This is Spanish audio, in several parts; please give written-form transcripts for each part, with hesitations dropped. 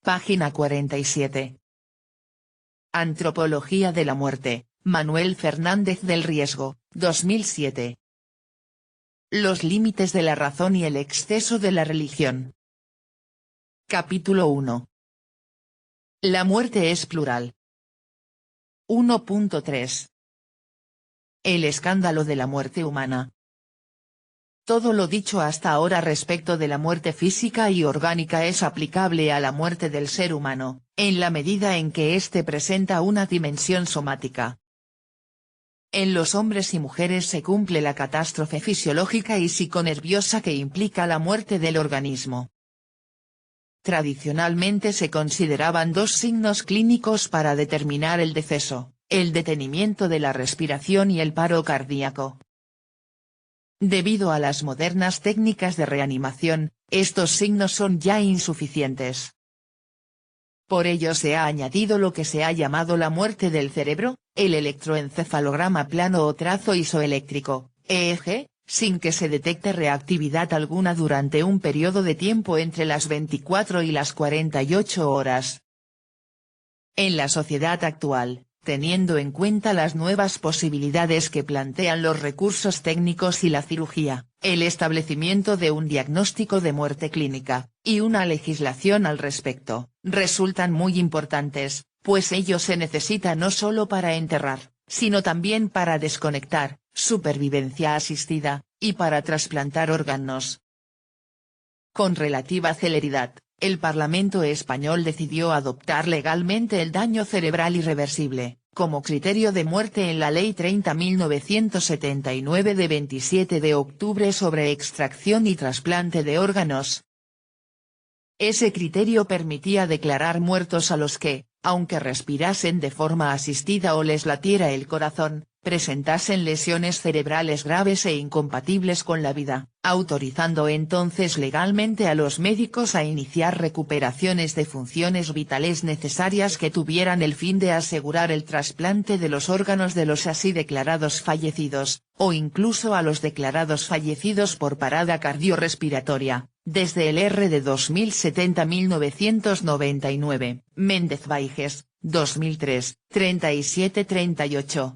Página 47. Antropología de la muerte, Manuel Fernández del Riesgo, 2007. Los límites de la razón y el exceso de la religión. Capítulo 1. La muerte es plural. 1.3. El escándalo de la muerte humana. Todo lo dicho hasta ahora respecto de la muerte física y orgánica es aplicable a la muerte del ser humano, en la medida en que éste presenta una dimensión somática. En los hombres y mujeres se cumple la catástrofe fisiológica y psiconerviosa que implica la muerte del organismo. Tradicionalmente se consideraban dos signos clínicos para determinar el deceso, el detenimiento de la respiración y el paro cardíaco. Debido a las modernas técnicas de reanimación, estos signos son ya insuficientes. Por ello se ha añadido lo que se ha llamado la muerte del cerebro, el electroencefalograma plano o trazo isoeléctrico, EEG, sin que se detecte reactividad alguna durante un periodo de tiempo entre las 24 y las 48 horas. En la sociedad actual, teniendo en cuenta las nuevas posibilidades que plantean los recursos técnicos y la cirugía, el establecimiento de un diagnóstico de muerte clínica, y una legislación al respecto, resultan muy importantes, pues ello se necesita no solo para enterrar, sino también para desconectar, supervivencia asistida, y para trasplantar órganos. Con relativa celeridad, el Parlamento español decidió adoptar legalmente el daño cerebral irreversible, como criterio de muerte en la Ley 30.979 de 27 de octubre sobre extracción y trasplante de órganos. Ese criterio permitía declarar muertos a los que, aunque respirasen de forma asistida o les latiera el corazón, presentasen lesiones cerebrales graves e incompatibles con la vida, autorizando entonces legalmente a los médicos a iniciar recuperaciones de funciones vitales necesarias que tuvieran el fin de asegurar el trasplante de los órganos de los así declarados fallecidos, o incluso a los declarados fallecidos por parada cardiorrespiratoria, desde el R de 2070-1999, Méndez Baiges, 2003, 3738.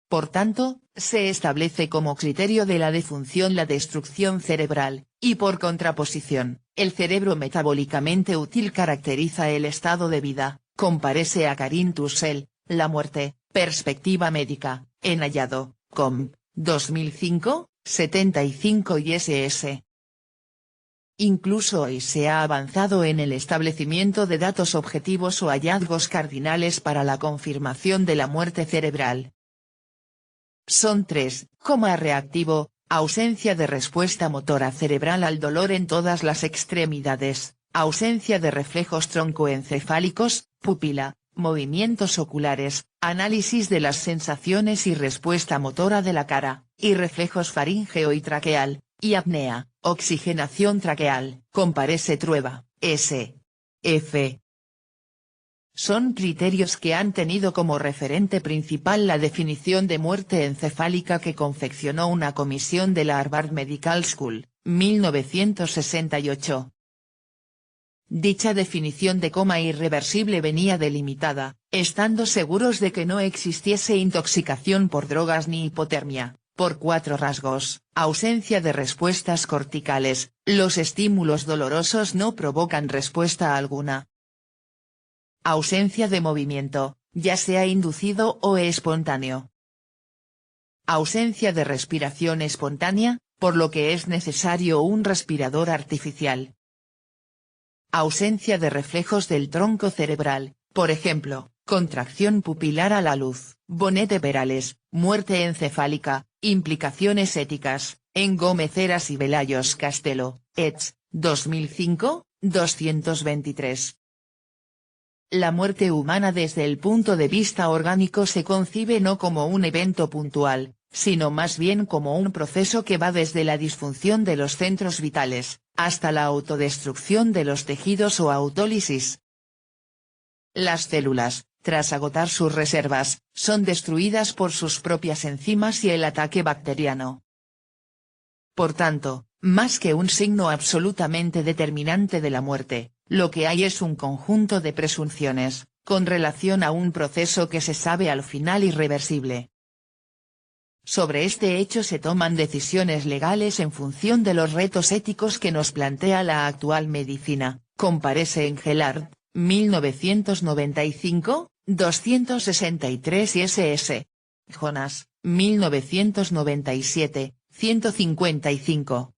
Por tanto, se establece como criterio de la defunción la destrucción cerebral, y por contraposición, el cerebro metabólicamente útil caracteriza el estado de vida, comparece a Karin Tussell, La muerte, perspectiva médica, en Hallado, Comp. 2005, 75 y ss. Incluso hoy se ha avanzado en el establecimiento de datos objetivos o hallazgos cardinales para la confirmación de la muerte cerebral. Son 3, reactivo, ausencia de respuesta motora cerebral al dolor en todas las extremidades, ausencia de reflejos troncoencefálicos, pupila, movimientos oculares, análisis de las sensaciones y respuesta motora de la cara, y reflejos faríngeo y traqueal, y apnea, oxigenación traqueal, comparece Trueba, S. F. Son criterios que han tenido como referente principal la definición de muerte encefálica que confeccionó una comisión de la Harvard Medical School, 1968. Dicha definición de coma irreversible venía delimitada, estando seguros de que no existiese intoxicación por drogas ni hipotermia, por 4 rasgos: ausencia de respuestas corticales, los estímulos dolorosos no provocan respuesta alguna. Ausencia de movimiento, ya sea inducido o espontáneo. Ausencia de respiración espontánea, por lo que es necesario un respirador artificial. Ausencia de reflejos del tronco cerebral, por ejemplo, contracción pupilar a la luz, Bonet de Perales, muerte encefálica, implicaciones éticas, en Gómez Heras y Velayos Castelo, eds. 2005, 223. La muerte humana desde el punto de vista orgánico se concibe no como un evento puntual, sino más bien como un proceso que va desde la disfunción de los centros vitales, hasta la autodestrucción de los tejidos o autólisis. Las células, tras agotar sus reservas, son destruidas por sus propias enzimas y el ataque bacteriano. Por tanto, más que un signo absolutamente determinante de la muerte, lo que hay es un conjunto de presunciones, con relación a un proceso que se sabe al final irreversible. Sobre este hecho se toman decisiones legales en función de los retos éticos que nos plantea la actual medicina, comparece en Gelard, 1995, 263 y S.S. Jonas, 1997, 155.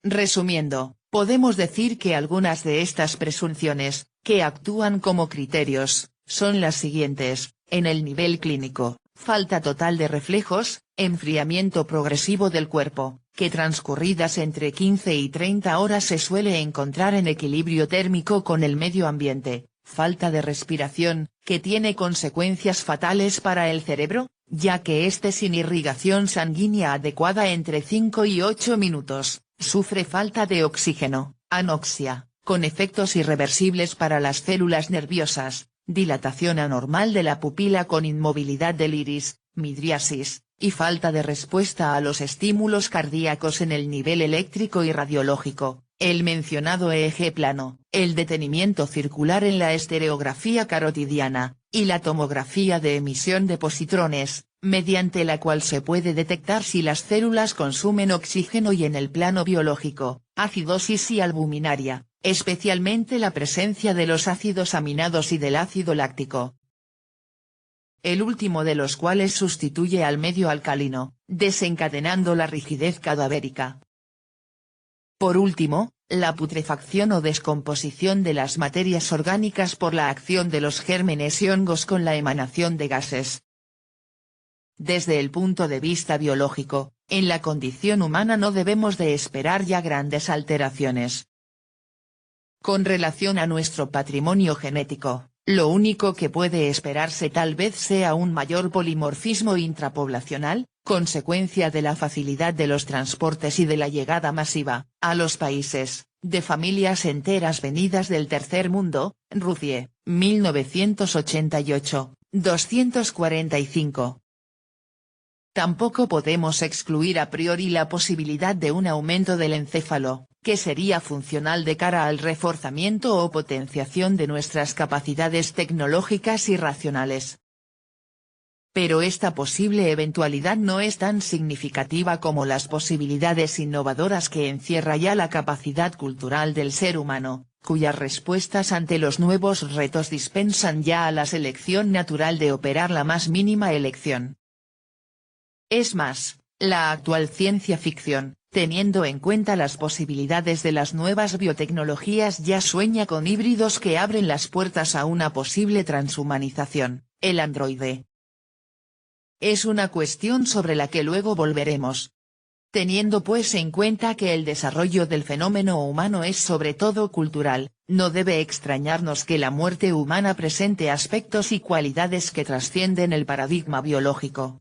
Resumiendo, podemos decir que algunas de estas presunciones, que actúan como criterios, son las siguientes: en el nivel clínico, falta total de reflejos, enfriamiento progresivo del cuerpo, que transcurridas entre 15 y 30 horas se suele encontrar en equilibrio térmico con el medio ambiente, falta de respiración, que tiene consecuencias fatales para el cerebro, ya que éste sin irrigación sanguínea adecuada entre 5 y 8 minutos, sufre falta de oxígeno, anoxia, con efectos irreversibles para las células nerviosas, dilatación anormal de la pupila con inmovilidad del iris, midriasis, y falta de respuesta a los estímulos cardíacos en el nivel eléctrico y radiológico, el mencionado eje plano, el detenimiento circular en la estereografía carotidiana, y la tomografía de emisión de positrones, mediante la cual se puede detectar si las células consumen oxígeno, y en el plano biológico, acidosis y albuminaria, especialmente la presencia de los ácidos aminados y del ácido láctico. El último de los cuales sustituye al medio alcalino, desencadenando la rigidez cadavérica. Por último, la putrefacción o descomposición de las materias orgánicas por la acción de los gérmenes y hongos con la emanación de gases. Desde el punto de vista biológico, en la condición humana no debemos de esperar ya grandes alteraciones. Con relación a nuestro patrimonio genético, lo único que puede esperarse tal vez sea un mayor polimorfismo intrapoblacional, consecuencia de la facilidad de los transportes y de la llegada masiva, a los países, de familias enteras venidas del tercer mundo, Ruzie, 1988, 245. Tampoco podemos excluir a priori la posibilidad de un aumento del encéfalo, que sería funcional de cara al reforzamiento o potenciación de nuestras capacidades tecnológicas y racionales. Pero esta posible eventualidad no es tan significativa como las posibilidades innovadoras que encierra ya la capacidad cultural del ser humano, cuyas respuestas ante los nuevos retos dispensan ya a la selección natural de operar la más mínima elección. Es más, la actual ciencia ficción, teniendo en cuenta las posibilidades de las nuevas biotecnologías, ya sueña con híbridos que abren las puertas a una posible transhumanización, el androide. Es una cuestión sobre la que luego volveremos. Teniendo pues en cuenta que el desarrollo del fenómeno humano es sobre todo cultural, no debe extrañarnos que la muerte humana presente aspectos y cualidades que trascienden el paradigma biológico.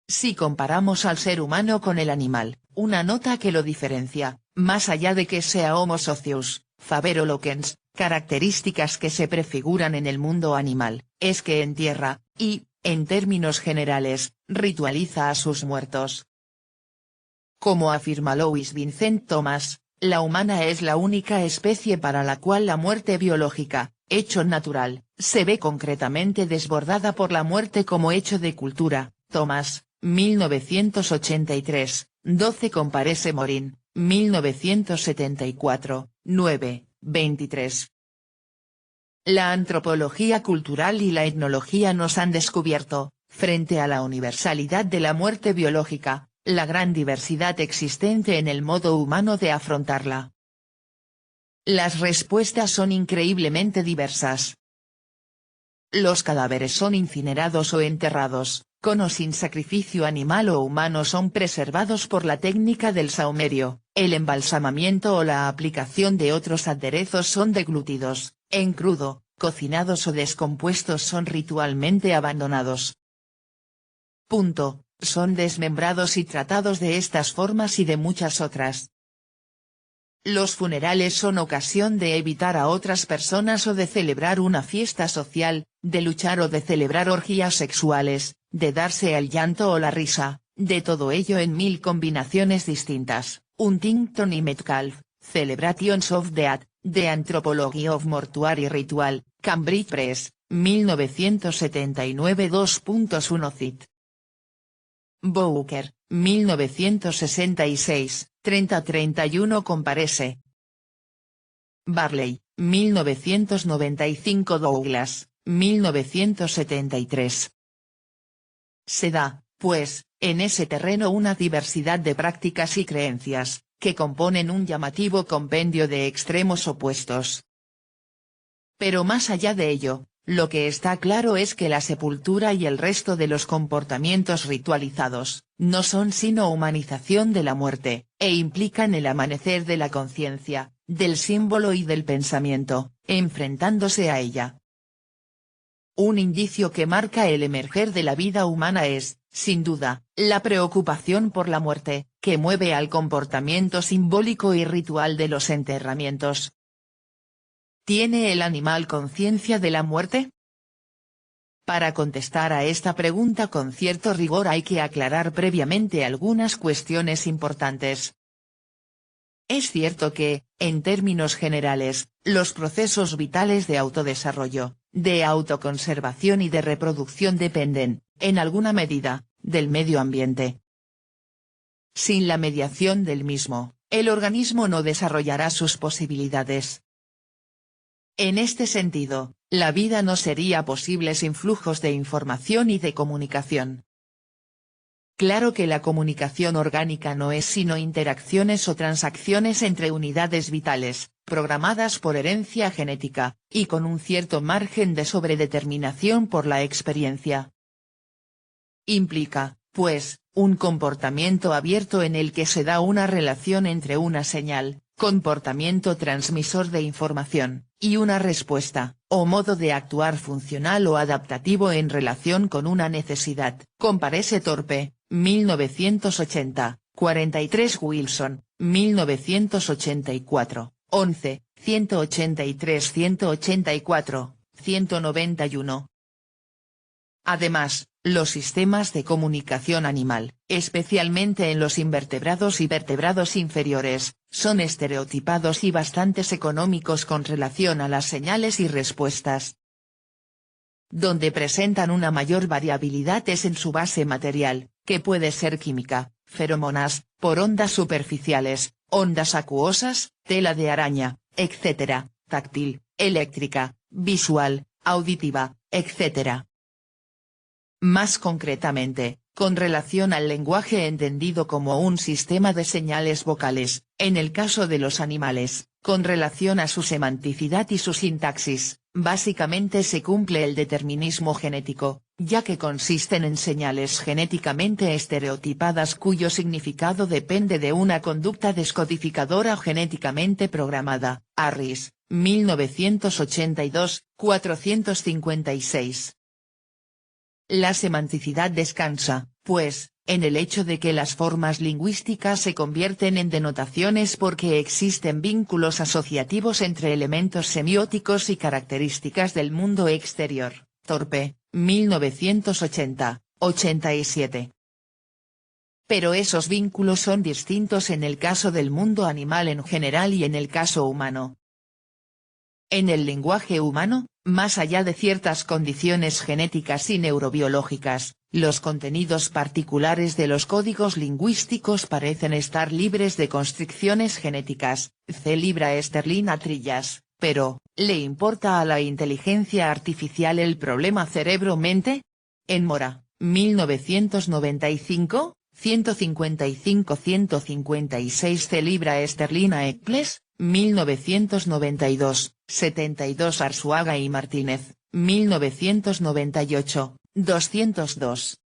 Si comparamos al ser humano con el animal, una nota que lo diferencia, más allá de que sea Homo socius, Fabero Loquens, características que se prefiguran en el mundo animal, es que entierra, y, en términos generales, ritualiza a sus muertos. Como afirma Louis Vincent Thomas, la humana es la única especie para la cual la muerte biológica, hecho natural, se ve concretamente desbordada por la muerte como hecho de cultura. Thomas, 1983, 12 Comparece Morin, 1974, 9, 23. La antropología cultural y la etnología nos han descubierto, frente a la universalidad de la muerte biológica, la gran diversidad existente en el modo humano de afrontarla. Las respuestas son increíblemente diversas. Los cadáveres son incinerados o enterrados, con o sin sacrificio animal o humano, son preservados por la técnica del sahumerio, el embalsamamiento o la aplicación de otros aderezos, son deglutidos, en crudo, cocinados o descompuestos, son ritualmente abandonados. Son desmembrados y tratados de estas formas y de muchas otras. Los funerales son ocasión de evitar a otras personas o de celebrar una fiesta social, de luchar o de celebrar orgías sexuales, de darse el llanto o la risa, de todo ello en 1000 combinaciones distintas. Huntington y Metcalf, Celebrations of Death, The Anthropology of Mortuary Ritual, Cambridge Press, 1979 2.1 cit. Bowker, 1966, 30-31 comparece. Barley, 1995 Douglas, 1973. Se da, pues, en ese terreno una diversidad de prácticas y creencias, que componen un llamativo compendio de extremos opuestos. Pero más allá de ello, lo que está claro es que la sepultura y el resto de los comportamientos ritualizados, no son sino humanización de la muerte, e implican el amanecer de la conciencia, del símbolo y del pensamiento, enfrentándose a ella. Un indicio que marca el emerger de la vida humana es, sin duda, la preocupación por la muerte, que mueve al comportamiento simbólico y ritual de los enterramientos. ¿Tiene el animal conciencia de la muerte? Para contestar a esta pregunta con cierto rigor hay que aclarar previamente algunas cuestiones importantes. Es cierto que, en términos generales, los procesos vitales de autodesarrollo, de autoconservación y de reproducción dependen, en alguna medida, del medio ambiente. Sin la mediación del mismo, el organismo no desarrollará sus posibilidades. En este sentido, la vida no sería posible sin flujos de información y de comunicación. Claro que la comunicación orgánica no es sino interacciones o transacciones entre unidades vitales, programadas por herencia genética, y con un cierto margen de sobredeterminación por la experiencia. Implica, pues, un comportamiento abierto en el que se da una relación entre una señal, comportamiento transmisor de información, y una respuesta, o modo de actuar funcional o adaptativo en relación con una necesidad. Comparece Thorpe, 1980, 43 Wilson, 1984, 11, 183-184, 191. Además, los sistemas de comunicación animal, especialmente en los invertebrados y vertebrados inferiores, son estereotipados y bastante económicos con relación a las señales y respuestas. Donde presentan una mayor variabilidad es en su base material, que puede ser química, feromonas, por ondas superficiales, ondas acuosas, tela de araña, etc., táctil, eléctrica, visual, auditiva, etc. Más concretamente, con relación al lenguaje entendido como un sistema de señales vocales, en el caso de los animales, con relación a su semanticidad y su sintaxis, básicamente se cumple el determinismo genético, ya que consisten en señales genéticamente estereotipadas cuyo significado depende de una conducta descodificadora genéticamente programada. Harris, 1982, 456. La semanticidad descansa, pues, en el hecho de que las formas lingüísticas se convierten en denotaciones porque existen vínculos asociativos entre elementos semióticos y características del mundo exterior. Thorpe, 1980, 87. Pero esos vínculos son distintos en el caso del mundo animal en general y en el caso humano. En el lenguaje humano, más allá de ciertas condiciones genéticas y neurobiológicas, los contenidos particulares de los códigos lingüísticos parecen estar libres de constricciones genéticas. C. Libra Esterlina Trillas, pero, ¿le importa a la inteligencia artificial el problema cerebro-mente? En Mora, 1995, 155-156 C. Libra Esterlina Eccles, 1992, 72 Arzuaga y Martínez, 1998, 202.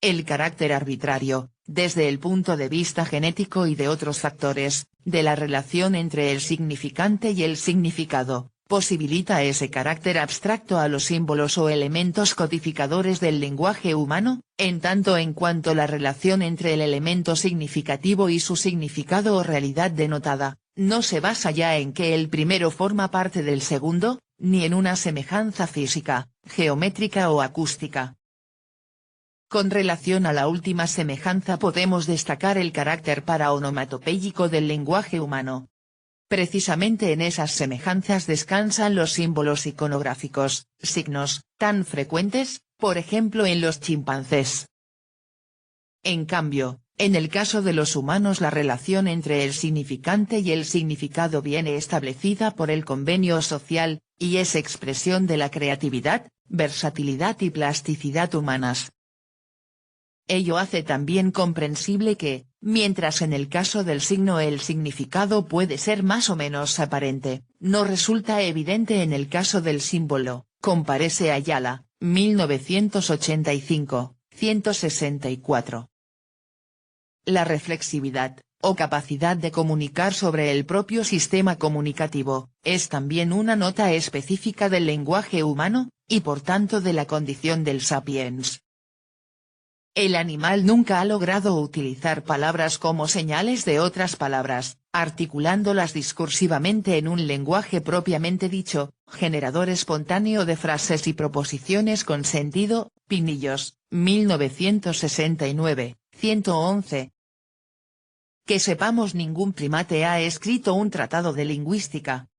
El carácter arbitrario, desde el punto de vista genético y de otros factores, de la relación entre el significante y el significado, posibilita ese carácter abstracto a los símbolos o elementos codificadores del lenguaje humano, en tanto en cuanto la relación entre el elemento significativo y su significado o realidad denotada, no se basa ya en que el primero forma parte del segundo, ni en una semejanza física, geométrica o acústica. Con relación a la última semejanza podemos destacar el carácter paraonomatopéyico del lenguaje humano. Precisamente en esas semejanzas descansan los símbolos iconográficos, signos, tan frecuentes, por ejemplo en los chimpancés. En cambio, en el caso de los humanos la relación entre el significante y el significado viene establecida por el convenio social, y es expresión de la creatividad, versatilidad y plasticidad humanas. Ello hace también comprensible que, mientras en el caso del signo el significado puede ser más o menos aparente, no resulta evidente en el caso del símbolo, compárese Ayala, 1985, 164. La reflexividad, o capacidad de comunicar sobre el propio sistema comunicativo, es también una nota específica del lenguaje humano, y por tanto de la condición del sapiens. El animal nunca ha logrado utilizar palabras como señales de otras palabras, articulándolas discursivamente en un lenguaje propiamente dicho, generador espontáneo de frases y proposiciones con sentido. Pinillos, 1969, 111. Que sepamos, ningún primate ha escrito un tratado de lingüística.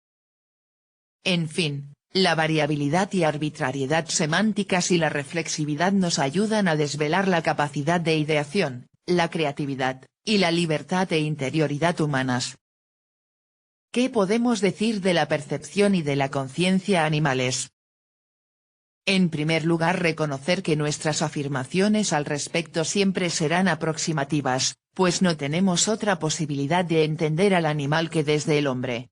En fin, la variabilidad y arbitrariedad semánticas y la reflexividad nos ayudan a desvelar la capacidad de ideación, la creatividad, y la libertad e interioridad humanas. ¿Qué podemos decir de la percepción y de la conciencia animales? En primer lugar, reconocer que nuestras afirmaciones al respecto siempre serán aproximativas, pues no tenemos otra posibilidad de entender al animal que desde el hombre.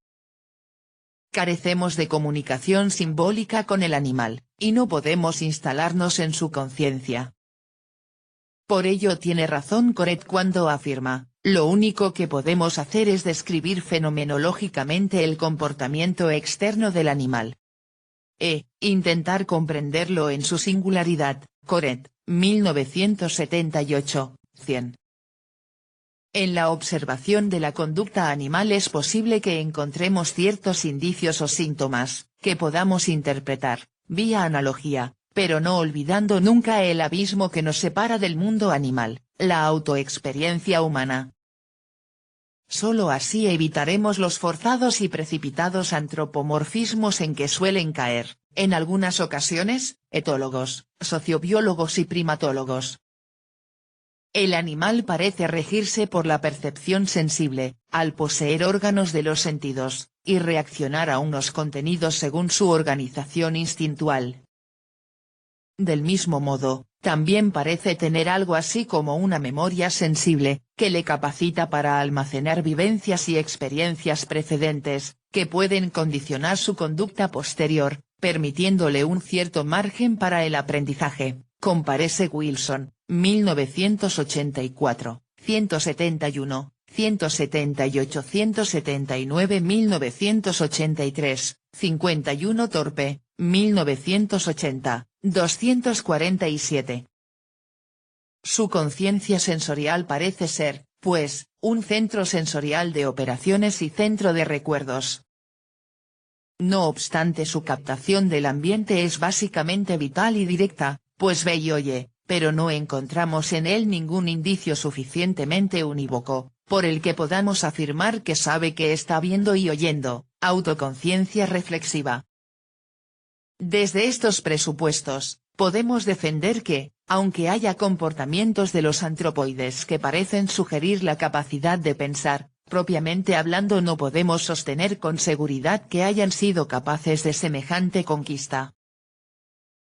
Carecemos de comunicación simbólica con el animal, y no podemos instalarnos en su conciencia. Por ello tiene razón Coret cuando afirma, lo único que podemos hacer es describir fenomenológicamente el comportamiento externo del animal. Intentar comprenderlo en su singularidad. Coret, 1978, 100. En la observación de la conducta animal es posible que encontremos ciertos indicios o síntomas, que podamos interpretar, vía analogía, pero no olvidando nunca el abismo que nos separa del mundo animal, la autoexperiencia humana. Solo así evitaremos los forzados y precipitados antropomorfismos en que suelen caer, en algunas ocasiones, etólogos, sociobiólogos y primatólogos. El animal parece regirse por la percepción sensible, al poseer órganos de los sentidos, y reaccionar a unos contenidos según su organización instintual. Del mismo modo, también parece tener algo así como una memoria sensible, que le capacita para almacenar vivencias y experiencias precedentes, que pueden condicionar su conducta posterior, permitiéndole un cierto margen para el aprendizaje. Compárese Wilson, 1984, 171, 178, 179, 1983, 51 Torpe, 1980, 247. Su conciencia sensorial parece ser, pues, un centro sensorial de operaciones y centro de recuerdos. No obstante, su captación del ambiente es básicamente vital y directa, pues ve y oye, pero no encontramos en él ningún indicio suficientemente unívoco, por el que podamos afirmar que sabe que está viendo y oyendo. Autoconciencia reflexiva. Desde estos presupuestos, podemos defender que, aunque haya comportamientos de los antropoides que parecen sugerir la capacidad de pensar, propiamente hablando no podemos sostener con seguridad que hayan sido capaces de semejante conquista.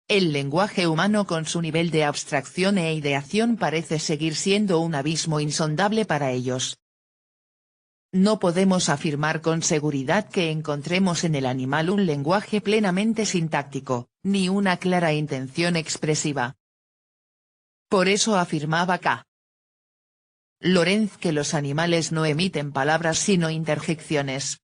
El lenguaje humano con su nivel de abstracción e ideación parece seguir siendo un abismo insondable para ellos. No podemos afirmar con seguridad que encontremos en el animal un lenguaje plenamente sintáctico, ni una clara intención expresiva. Por eso afirmaba K. Lorenz que los animales no emiten palabras sino interjecciones.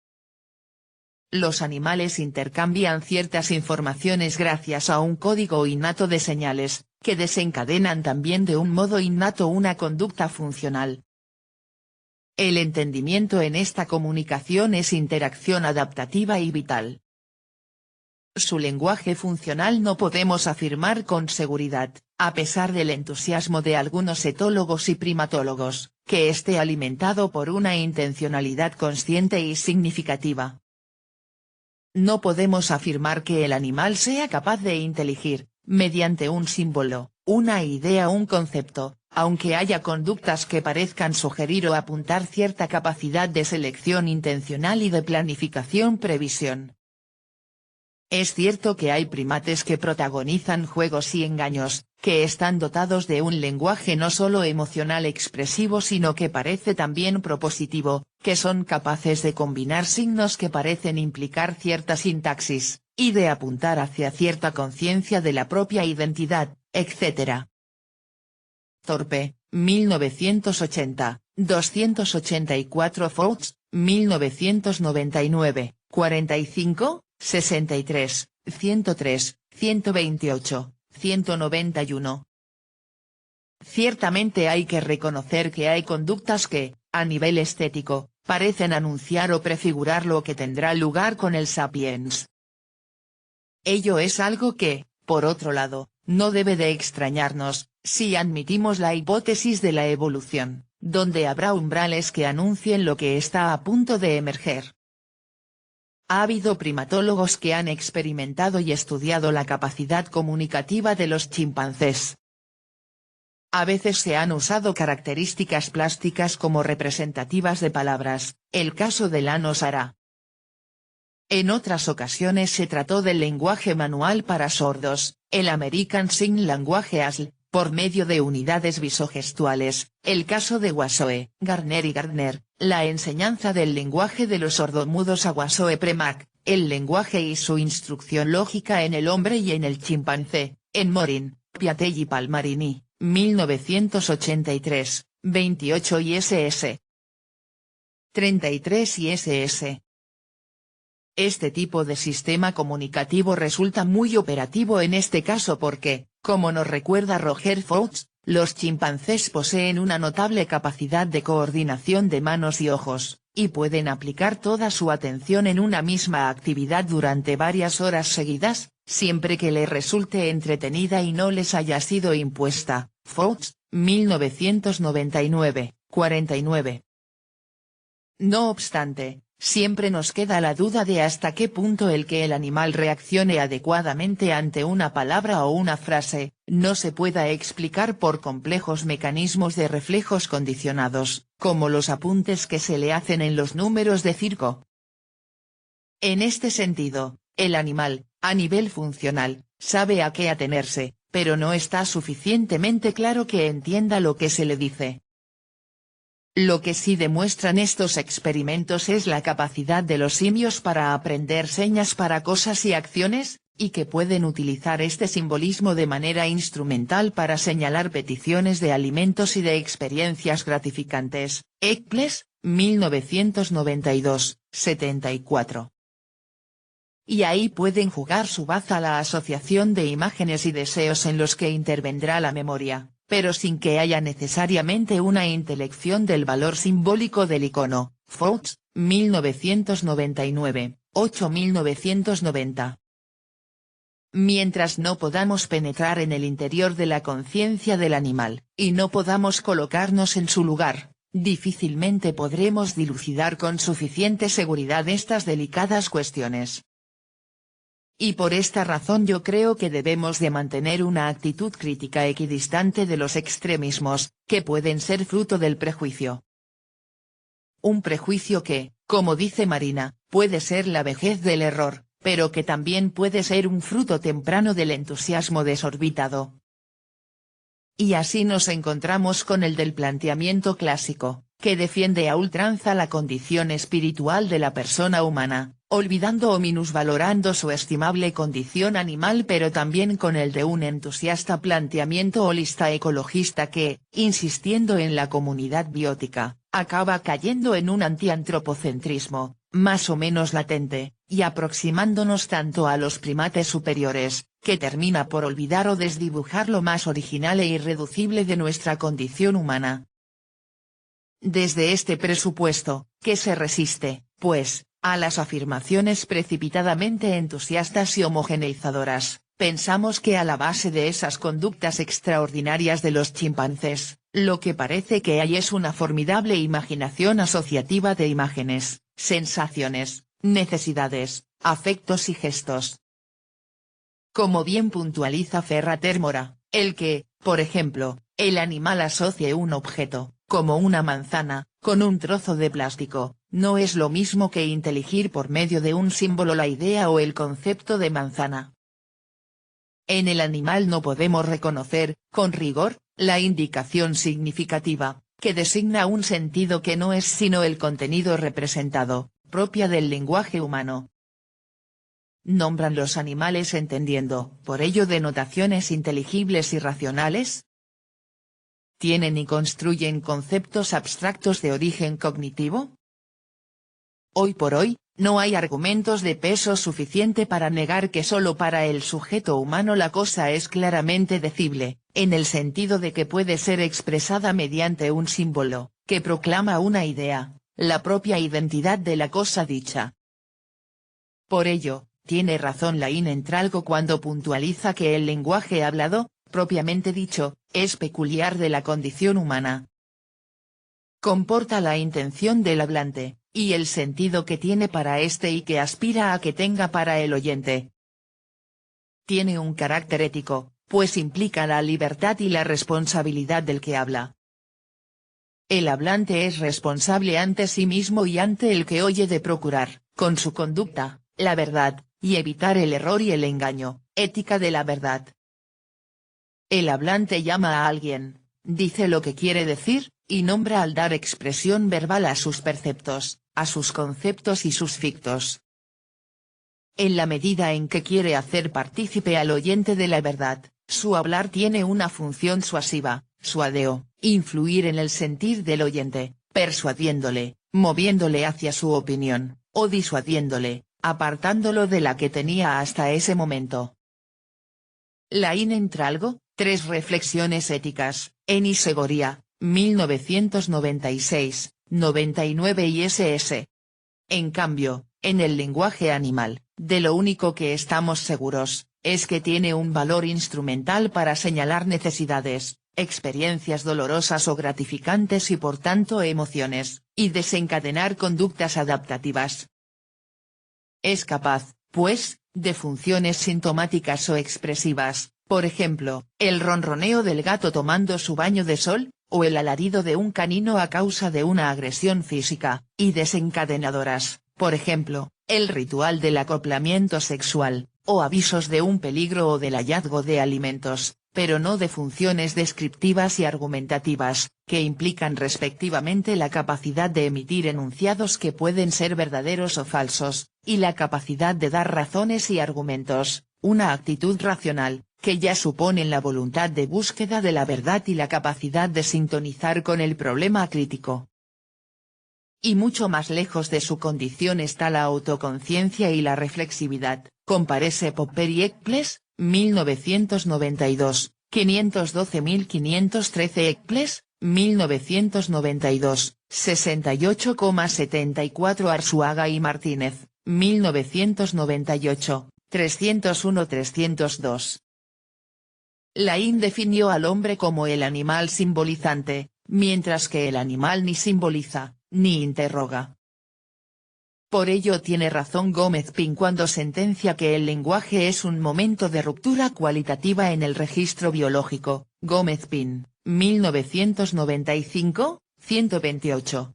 Los animales intercambian ciertas informaciones gracias a un código innato de señales, que desencadenan también de un modo innato una conducta funcional. El entendimiento en esta comunicación es interacción adaptativa y vital. Su lenguaje funcional no podemos afirmar con seguridad, a pesar del entusiasmo de algunos etólogos y primatólogos, que esté alimentado por una intencionalidad consciente y significativa. No podemos afirmar que el animal sea capaz de inteligir, mediante un símbolo, una idea o un concepto, aunque haya conductas que parezcan sugerir o apuntar cierta capacidad de selección intencional y de planificación-previsión. Es cierto que hay primates que protagonizan juegos y engaños, que están dotados de un lenguaje no solo emocional expresivo sino que parece también propositivo, que son capaces de combinar signos que parecen implicar cierta sintaxis, y de apuntar hacia cierta conciencia de la propia identidad, etc. Thorpe, 1980, 284 Fouts, 1999, 45, 63, 103, 128, 191. Ciertamente hay que reconocer que hay conductas que, a nivel estético, parecen anunciar o prefigurar lo que tendrá lugar con el sapiens. Ello es algo que, por otro lado, no debe de extrañarnos, si admitimos la hipótesis de la evolución, donde habrá umbrales que anuncien lo que está a punto de emerger. Ha habido primatólogos que han experimentado y estudiado la capacidad comunicativa de los chimpancés. A veces se han usado características plásticas como representativas de palabras, el caso del ano Sara. En otras ocasiones se trató del lenguaje manual para sordos, el American Sign Language ASL, por medio de unidades visogestuales, el caso de Wassoe, Gardner y Gardner, la enseñanza del lenguaje de los sordomudos a Wassoe Premack, el lenguaje y su instrucción lógica en el hombre y en el chimpancé, en Morin, Piattelli y Palmarini, 1983, 28 y ss. 33 y ss. Este tipo de sistema comunicativo resulta muy operativo en este caso porque, como nos recuerda Roger Fouts, los chimpancés poseen una notable capacidad de coordinación de manos y ojos, y pueden aplicar toda su atención en una misma actividad durante varias horas seguidas, siempre que les resulte entretenida y no les haya sido impuesta. Fouts, 1999, 49. No obstante, siempre nos queda la duda de hasta qué punto el que el animal reaccione adecuadamente ante una palabra o una frase, no se pueda explicar por complejos mecanismos de reflejos condicionados, como los apuntes que se le hacen en los números de circo. En este sentido, el animal, a nivel funcional, sabe a qué atenerse, pero no está suficientemente claro que entienda lo que se le dice. Lo que sí demuestran estos experimentos es la capacidad de los simios para aprender señas para cosas y acciones, y que pueden utilizar este simbolismo de manera instrumental para señalar peticiones de alimentos y de experiencias gratificantes. Eccles, 1992, 74. Y ahí pueden jugar su baza la asociación de imágenes y deseos en los que intervendrá la memoria, pero sin que haya necesariamente una intelección del valor simbólico del icono. Fouts, 1999, 8-1990. Mientras no podamos penetrar en el interior de la conciencia del animal, y no podamos colocarnos en su lugar, difícilmente podremos dilucidar con suficiente seguridad estas delicadas cuestiones. Y por esta razón yo creo que debemos de mantener una actitud crítica equidistante de los extremismos, que pueden ser fruto del prejuicio. Un prejuicio que, como dice Marina, puede ser la vejez del error, pero que también puede ser un fruto temprano del entusiasmo desorbitado. Y así nos encontramos con el del planteamiento clásico, que defiende a ultranza la condición espiritual de la persona humana, olvidando o minusvalorando su estimable condición animal, pero también con el de un entusiasta planteamiento holista ecologista que, insistiendo en la comunidad biótica, acaba cayendo en un antiantropocentrismo, más o menos latente, y aproximándonos tanto a los primates superiores, que termina por olvidar o desdibujar lo más original e irreducible de nuestra condición humana. Desde este presupuesto, que se resiste, pues, a las afirmaciones precipitadamente entusiastas y homogeneizadoras, pensamos que a la base de esas conductas extraordinarias de los chimpancés, lo que parece que hay es una formidable imaginación asociativa de imágenes, sensaciones, necesidades, afectos y gestos. Como bien puntualiza Ferrater Mora, el que, por ejemplo, el animal asocie un objeto, como una manzana, con un trozo de plástico, no es lo mismo que inteligir por medio de un símbolo la idea o el concepto de manzana. En el animal no podemos reconocer, con rigor, la indicación significativa, que designa un sentido que no es sino el contenido representado, propia del lenguaje humano. ¿Nombran los animales entendiendo, por ello denotaciones inteligibles y racionales? ¿Tienen y construyen conceptos abstractos de origen cognitivo? Hoy por hoy, no hay argumentos de peso suficiente para negar que solo para el sujeto humano la cosa es claramente decible, en el sentido de que puede ser expresada mediante un símbolo, que proclama una idea, la propia identidad de la cosa dicha. Por ello, tiene razón Laín Entralgo cuando puntualiza que el lenguaje hablado, propiamente dicho, es peculiar de la condición humana. Comporta la intención del hablante, y el sentido que tiene para éste y que aspira a que tenga para el oyente. Tiene un carácter ético, pues implica la libertad y la responsabilidad del que habla. El hablante es responsable ante sí mismo y ante el que oye de procurar, con su conducta, la verdad, y evitar el error y el engaño, ética de la verdad. El hablante llama a alguien, dice lo que quiere decir, y nombra al dar expresión verbal a sus perceptos, a sus conceptos y sus fictos. En la medida en que quiere hacer partícipe al oyente de la verdad, su hablar tiene una función suasiva, suadeo, influir en el sentir del oyente, persuadiéndole, moviéndole hacia su opinión, o disuadiéndole, apartándolo de la que tenía hasta ese momento. Laín Entralgo, 3 reflexiones éticas, en Isegoría, 1996, 99 y ss. En cambio, en el lenguaje animal, de lo único que estamos seguros, es que tiene un valor instrumental para señalar necesidades, experiencias dolorosas o gratificantes y por tanto emociones, y desencadenar conductas adaptativas. Es capaz, pues, de funciones sintomáticas o expresivas, por ejemplo, el ronroneo del gato tomando su baño de sol, o el alarido de un canino a causa de una agresión física, y desencadenadoras, por ejemplo, el ritual del acoplamiento sexual, o avisos de un peligro o del hallazgo de alimentos, pero no de funciones descriptivas y argumentativas, que implican respectivamente la capacidad de emitir enunciados que pueden ser verdaderos o falsos, y la capacidad de dar razones y argumentos, una actitud racional, que ya suponen la voluntad de búsqueda de la verdad y la capacidad de sintonizar con el problema crítico. Y mucho más lejos de su condición está la autoconciencia y la reflexividad, comparece Popper y Eccles, 1992, 512.513 Eccles, 1992, 68,74 Arzuaga y Martínez, 1998, 301-302. Laín definió al hombre como el animal simbolizante, mientras que el animal ni simboliza, ni interroga. Por ello tiene razón Gómez Pin cuando sentencia que el lenguaje es un momento de ruptura cualitativa en el registro biológico, Gómez Pin, 1995, 128.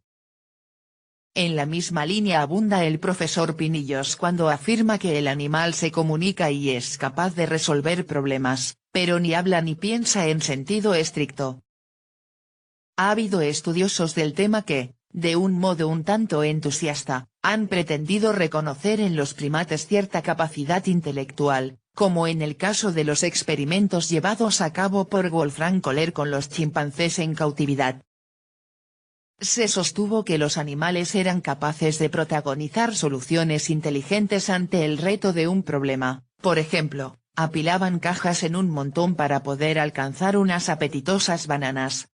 En la misma línea abunda el profesor Pinillos cuando afirma que el animal se comunica y es capaz de resolver problemas, pero ni habla ni piensa en sentido estricto. Ha habido estudiosos del tema que, de un modo un tanto entusiasta, han pretendido reconocer en los primates cierta capacidad intelectual, como en el caso de los experimentos llevados a cabo por Wolfram Kohler con los chimpancés en cautividad. Se sostuvo que los animales eran capaces de protagonizar soluciones inteligentes ante el reto de un problema, por ejemplo, apilaban cajas en un montón para poder alcanzar unas apetitosas bananas.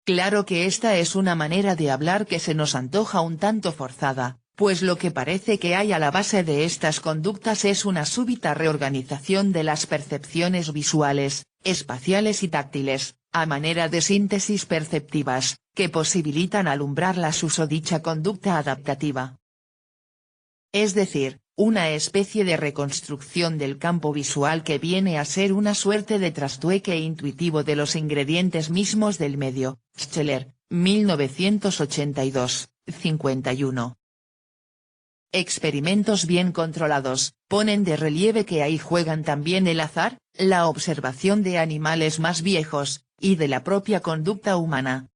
Claro que esta es una manera de hablar que se nos antoja un tanto forzada, pues lo que parece que hay a la base de estas conductas es una súbita reorganización de las percepciones visuales, espaciales y táctiles, a manera de síntesis perceptivas, que posibilitan alumbrar la susodicha conducta adaptativa. Es decir, una especie de reconstrucción del campo visual que viene a ser una suerte de trastueque intuitivo de los ingredientes mismos del medio. Scheller, 1982, 51. Experimentos bien controlados, ponen de relieve que ahí juegan también el azar, la observación de animales más viejos, y de la propia conducta humana.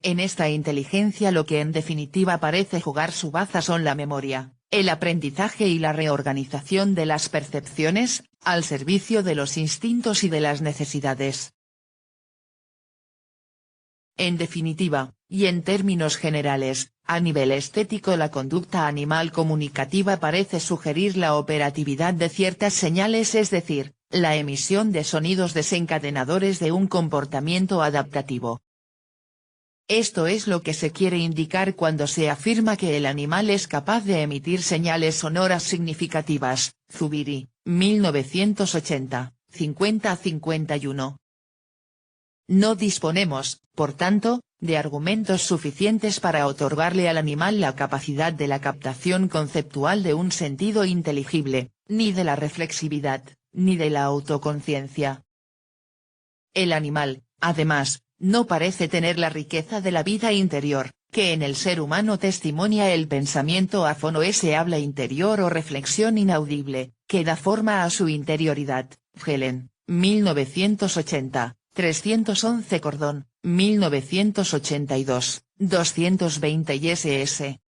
En esta inteligencia lo que en definitiva parece jugar su baza son la memoria, el aprendizaje y la reorganización de las percepciones, al servicio de los instintos y de las necesidades. En definitiva, y en términos generales, a nivel estético la conducta animal comunicativa parece sugerir la operatividad de ciertas señales, es decir, la emisión de sonidos desencadenadores de un comportamiento adaptativo. Esto es lo que se quiere indicar cuando se afirma que el animal es capaz de emitir señales sonoras significativas. Zubiri, 1980, 50-51. No disponemos, por tanto, de argumentos suficientes para otorgarle al animal la capacidad de la captación conceptual de un sentido inteligible, ni de la reflexividad, ni de la autoconciencia. El animal, además, no parece tener la riqueza de la vida interior, que en el ser humano testimonia el pensamiento áfono, ese habla interior o reflexión inaudible, que da forma a su interioridad. Helen, 1980, 311 Cordón, 1982, 220 y ss.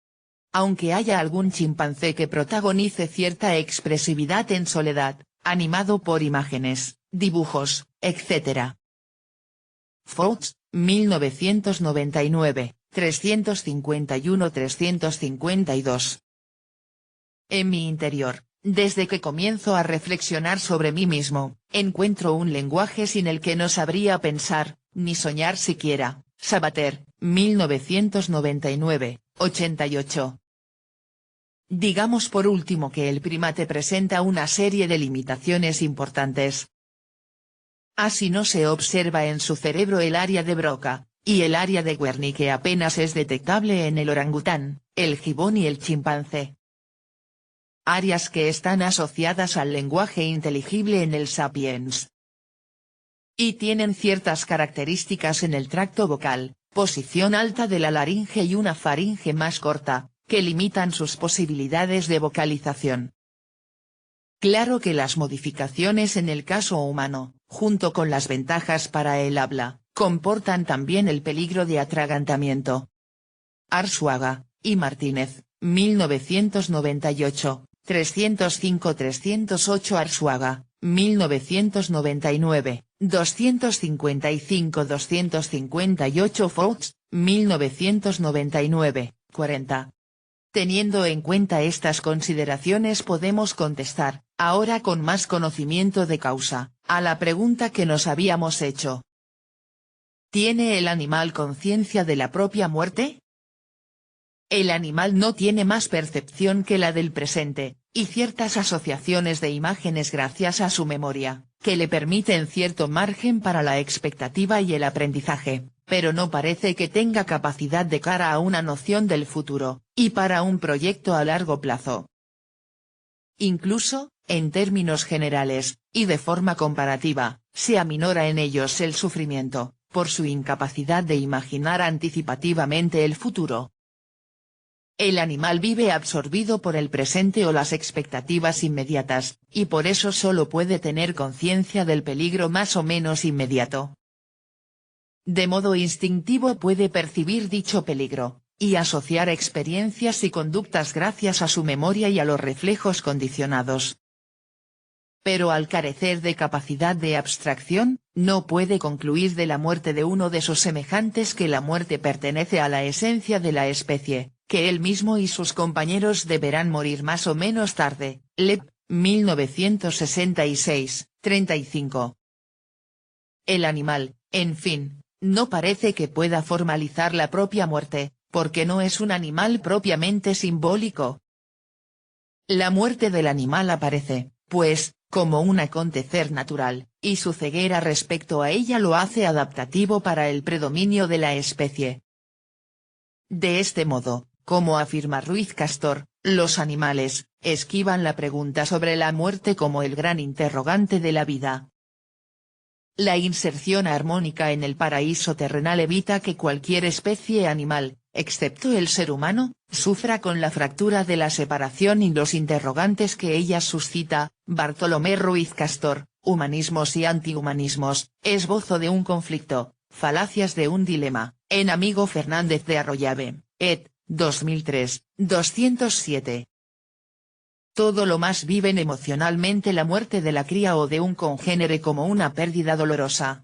Aunque haya algún chimpancé que protagonice cierta expresividad en soledad, animado por imágenes, dibujos, etc. Fox, 1999, 351-352. En mi interior, desde que comienzo a reflexionar sobre mí mismo, encuentro un lenguaje sin el que no sabría pensar, ni soñar siquiera. Sabater, 1999, 88. Digamos por último que el primate presenta una serie de limitaciones importantes. Así no se observa en su cerebro el área de Broca, y el área de Wernicke apenas es detectable en el orangután, el gibón y el chimpancé. Áreas que están asociadas al lenguaje inteligible en el sapiens. Y tienen ciertas características en el tracto vocal, posición alta de la laringe y una faringe más corta, que limitan sus posibilidades de vocalización. Claro que las modificaciones en el caso humano, junto con las ventajas para el habla, comportan también el peligro de atragantamiento. Arzuaga y Martínez, 1998, 305-308 Arzuaga, 1999, 255-258 Fox, 1999, 40. Teniendo en cuenta estas consideraciones podemos contestar, ahora con más conocimiento de causa, a la pregunta que nos habíamos hecho. ¿Tiene el animal conciencia de la propia muerte? El animal no tiene más percepción que la del presente, y ciertas asociaciones de imágenes gracias a su memoria, que le permiten cierto margen para la expectativa y el aprendizaje, pero no parece que tenga capacidad de cara a una noción del futuro, y para un proyecto a largo plazo. Incluso, en términos generales, y de forma comparativa, se aminora en ellos el sufrimiento, por su incapacidad de imaginar anticipativamente el futuro. El animal vive absorbido por el presente o las expectativas inmediatas, y por eso solo puede tener conciencia del peligro más o menos inmediato. De modo instintivo puede percibir dicho peligro, y asociar experiencias y conductas gracias a su memoria y a los reflejos condicionados. Pero al carecer de capacidad de abstracción, no puede concluir de la muerte de uno de sus semejantes que la muerte pertenece a la esencia de la especie, que él mismo y sus compañeros deberán morir más o menos tarde. Lepp, 1966, 35. El animal, en fin, no parece que pueda formalizar la propia muerte, porque no es un animal propiamente simbólico. La muerte del animal aparece, pues, como un acontecer natural, y su ceguera respecto a ella lo hace adaptativo para el predominio de la especie. De este modo, como afirma Ruiz Castor, los animales esquivan la pregunta sobre la muerte como el gran interrogante de la vida. La inserción armónica en el paraíso terrenal evita que cualquier especie animal, excepto el ser humano, sufra con la fractura de la separación y los interrogantes que ella suscita. Bartolomé Ruiz Castor, Humanismos y antihumanismos, esbozo de un conflicto, falacias de un dilema, en Amigo Fernández de Arroyave, ed. 2003, 207. Todo lo más viven emocionalmente la muerte de la cría o de un congénere como una pérdida dolorosa.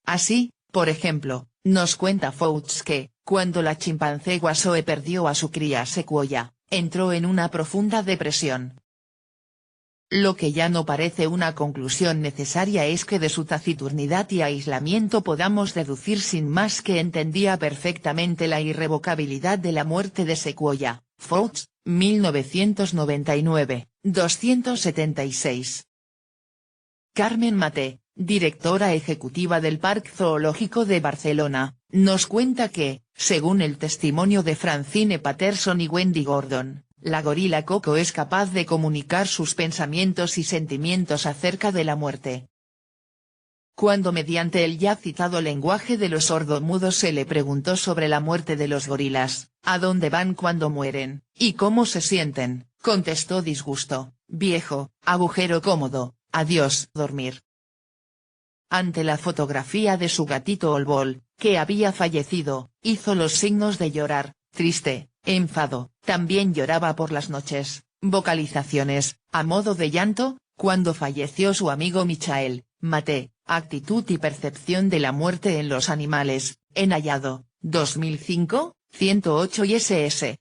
Así, por ejemplo, nos cuenta Fouts que, cuando la chimpancé Washoe perdió a su cría Sequoia, entró en una profunda depresión. Lo que ya no parece una conclusión necesaria es que de su taciturnidad y aislamiento podamos deducir sin más que entendía perfectamente la irrevocabilidad de la muerte de Sequoia. Fouts, 1999, 276. Carmen Maté, directora ejecutiva del Parque Zoológico de Barcelona, nos cuenta que, según el testimonio de Francine Patterson y Wendy Gordon, la gorila Coco es capaz de comunicar sus pensamientos y sentimientos acerca de la muerte. Cuando mediante el ya citado lenguaje de los sordomudos se le preguntó sobre la muerte de los gorilas, a dónde van cuando mueren, y cómo se sienten, contestó disgusto, viejo, agujero cómodo, adiós, dormir. Ante la fotografía de su gatito Olbol, que había fallecido, hizo los signos de llorar, triste, enfado, también lloraba por las noches, vocalizaciones, a modo de llanto, cuando falleció su amigo Michael. Maté, actitud y percepción de la muerte en los animales, en Hallado, 2005, 108 y ss.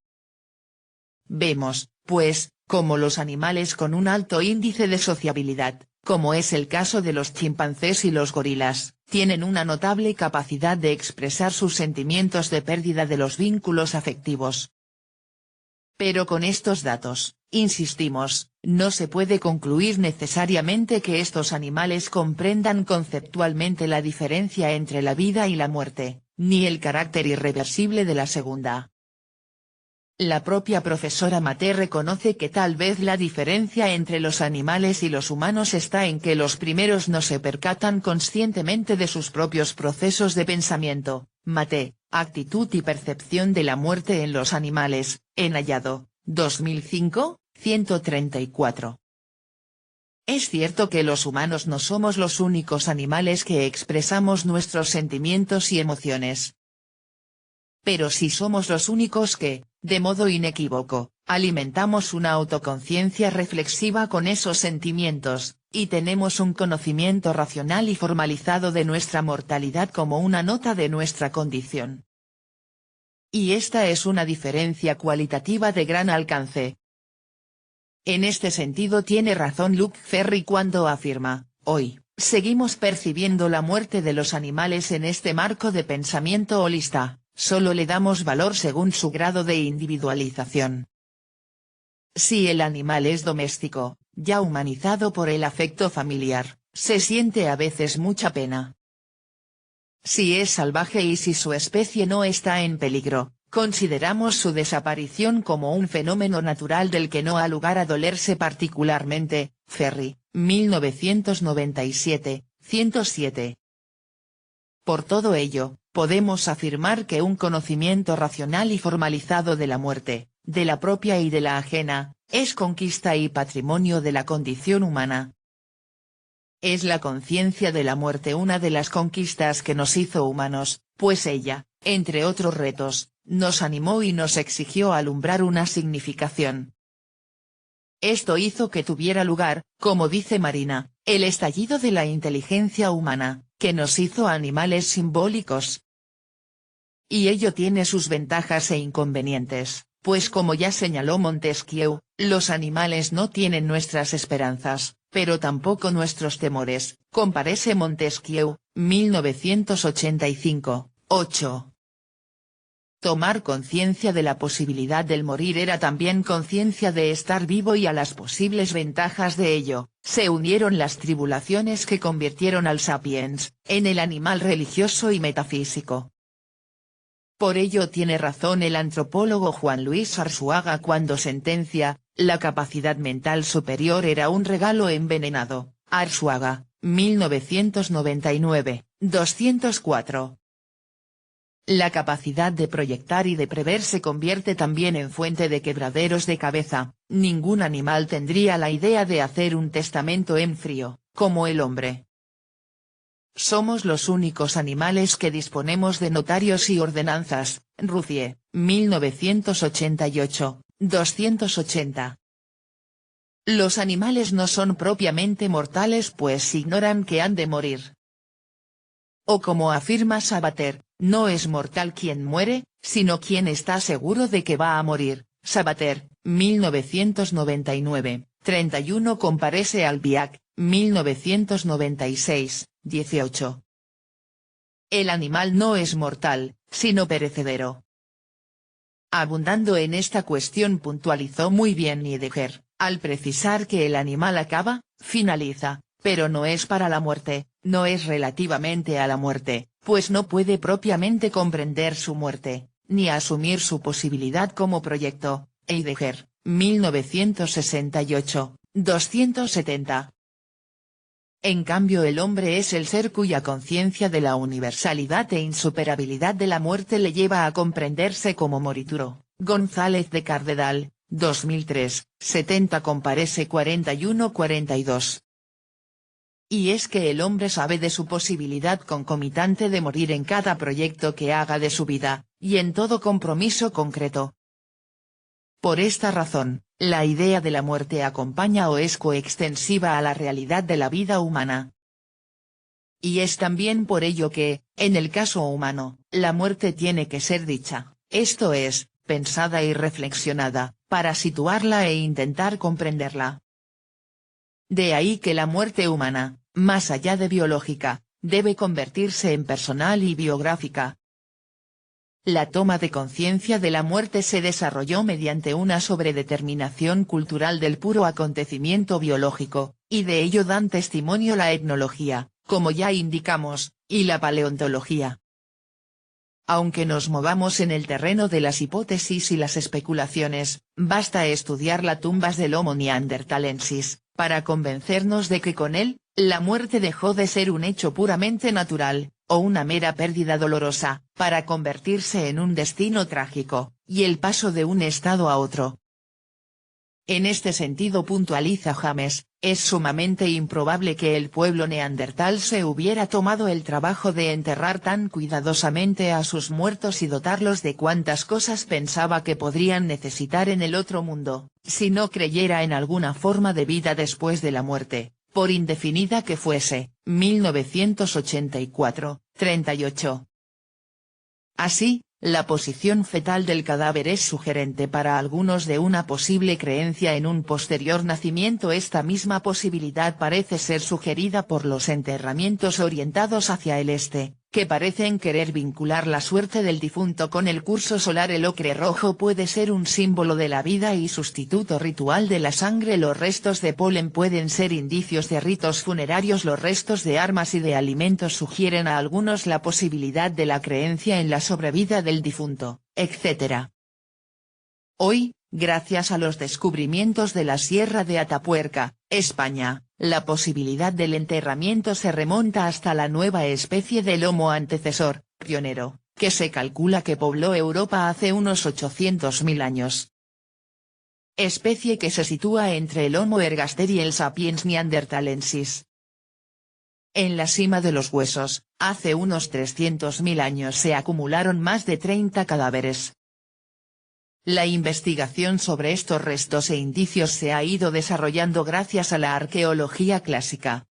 Vemos, pues, como los animales con un alto índice de sociabilidad, como es el caso de los chimpancés y los gorilas, tienen una notable capacidad de expresar sus sentimientos de pérdida de los vínculos afectivos. Pero con estos datos, insistimos, no se puede concluir necesariamente que estos animales comprendan conceptualmente la diferencia entre la vida y la muerte, ni el carácter irreversible de la segunda. La propia profesora Maté reconoce que tal vez la diferencia entre los animales y los humanos está en que los primeros no se percatan conscientemente de sus propios procesos de pensamiento. Maté, actitud y percepción de la muerte en los animales, en Hallado, 2005, 134. Es cierto que los humanos no somos los únicos animales que expresamos nuestros sentimientos y emociones. Pero sí somos los únicos que, de modo inequívoco, alimentamos una autoconciencia reflexiva con esos sentimientos, y tenemos un conocimiento racional y formalizado de nuestra mortalidad como una nota de nuestra condición. Y esta es una diferencia cualitativa de gran alcance. En este sentido tiene razón Luc Ferry cuando afirma, hoy, seguimos percibiendo la muerte de los animales en este marco de pensamiento holista. Solo le damos valor según su grado de individualización. Si el animal es doméstico, ya humanizado por el afecto familiar, se siente a veces mucha pena. Si es salvaje y si su especie no está en peligro, consideramos su desaparición como un fenómeno natural del que no ha lugar a dolerse particularmente. Ferry, 1997, 107. Por todo ello, podemos afirmar que un conocimiento racional y formalizado de la muerte, de la propia y de la ajena, es conquista y patrimonio de la condición humana. Es la conciencia de la muerte una de las conquistas que nos hizo humanos, pues ella, entre otros retos, nos animó y nos exigió alumbrar una significación. Esto hizo que tuviera lugar, como dice Marina, el estallido de la inteligencia humana, que nos hizo animales simbólicos. Y ello tiene sus ventajas e inconvenientes, pues como ya señaló Montesquieu, los animales no tienen nuestras esperanzas, pero tampoco nuestros temores, comparece Montesquieu, 1985, 8. Tomar conciencia de la posibilidad del morir era también conciencia de estar vivo y a las posibles ventajas de ello, se unieron las tribulaciones que convirtieron al sapiens, en el animal religioso y metafísico. Por ello tiene razón el antropólogo Juan Luis Arzuaga cuando sentencia, la capacidad mental superior era un regalo envenenado, Arzuaga, 1999, 204. La capacidad de proyectar y de prever se convierte también en fuente de quebraderos de cabeza, ningún animal tendría la idea de hacer un testamento en frío, como el hombre. Somos los únicos animales que disponemos de notarios y ordenanzas, Routhier, 1988, 280. Los animales no son propiamente mortales pues ignoran que han de morir. O como afirma Sabater, no es mortal quien muere, sino quien está seguro de que va a morir. Sabater, 1999, 31 comparece al Biac, 1996, 18. El animal no es mortal, sino perecedero. Abundando en esta cuestión puntualizó muy bien Heidegger, al precisar que el animal acaba, finaliza, pero no es para la muerte, no es relativamente a la muerte, pues no puede propiamente comprender su muerte, ni asumir su posibilidad como proyecto. Heidegger, 1968, 270. En cambio el hombre es el ser cuya conciencia de la universalidad e insuperabilidad de la muerte le lleva a comprenderse como morituro. González de Cardedal, 2003, 70 comparece 41-42. Y es que el hombre sabe de su posibilidad concomitante de morir en cada proyecto que haga de su vida, y en todo compromiso concreto. Por esta razón, la idea de la muerte acompaña o es coextensiva a la realidad de la vida humana. Y es también por ello que, en el caso humano, la muerte tiene que ser dicha, esto es, pensada y reflexionada, para situarla e intentar comprenderla. De ahí que la muerte humana, más allá de biológica, debe convertirse en personal y biográfica. La toma de conciencia de la muerte se desarrolló mediante una sobredeterminación cultural del puro acontecimiento biológico, y de ello dan testimonio la etnología, como ya indicamos, y la paleontología. Aunque nos movamos en el terreno de las hipótesis y las especulaciones, basta estudiar las tumbas del Homo neanderthalensis, para convencernos de que con él, la muerte dejó de ser un hecho puramente natural, o una mera pérdida dolorosa, para convertirse en un destino trágico, y el paso de un estado a otro. En este sentido puntualiza James, es sumamente improbable que el pueblo neandertal se hubiera tomado el trabajo de enterrar tan cuidadosamente a sus muertos y dotarlos de cuantas cosas pensaba que podrían necesitar en el otro mundo, si no creyera en alguna forma de vida después de la muerte, por indefinida que fuese. 1984, 38. Así, la posición fetal del cadáver es sugerente para algunos de una posible creencia en un posterior nacimiento. Esta misma posibilidad parece ser sugerida por los enterramientos orientados hacia el este, que parecen querer vincular la suerte del difunto con el curso solar. El ocre rojo puede ser un símbolo de la vida y sustituto ritual de la sangre. Los restos de polen pueden ser indicios de ritos funerarios. Los restos de armas y de alimentos sugieren a algunos la posibilidad de la creencia en la sobrevida del difunto, etc. Hoy, gracias a los descubrimientos de la Sierra de Atapuerca, España, la posibilidad del enterramiento se remonta hasta la nueva especie del Homo antecesor, pionero, que se calcula que pobló Europa hace unos 800.000 años. Especie que se sitúa entre el Homo ergaster y el Sapiens neanderthalensis. En la cima de los huesos, hace unos 300.000 años se acumularon más de 30 cadáveres. La investigación sobre estos restos e indicios se ha ido desarrollando gracias a la arqueología clásica.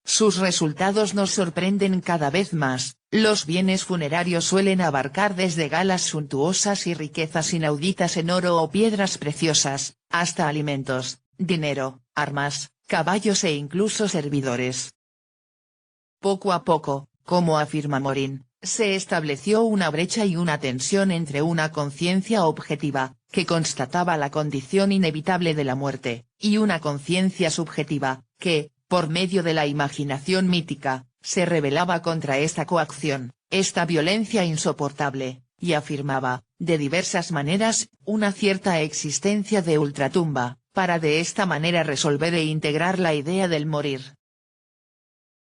Sus resultados nos sorprenden cada vez más. Los bienes funerarios suelen abarcar desde galas suntuosas y riquezas inauditas en oro o piedras preciosas, hasta alimentos, dinero, armas, caballos e incluso servidores. Poco a poco, como afirma Morin, se estableció una brecha y una tensión entre una conciencia objetiva, que constataba la condición inevitable de la muerte, y una conciencia subjetiva, que, por medio de la imaginación mítica, se rebelaba contra esta coacción, esta violencia insoportable, y afirmaba, de diversas maneras, una cierta existencia de ultratumba, para de esta manera resolver e integrar la idea del morir.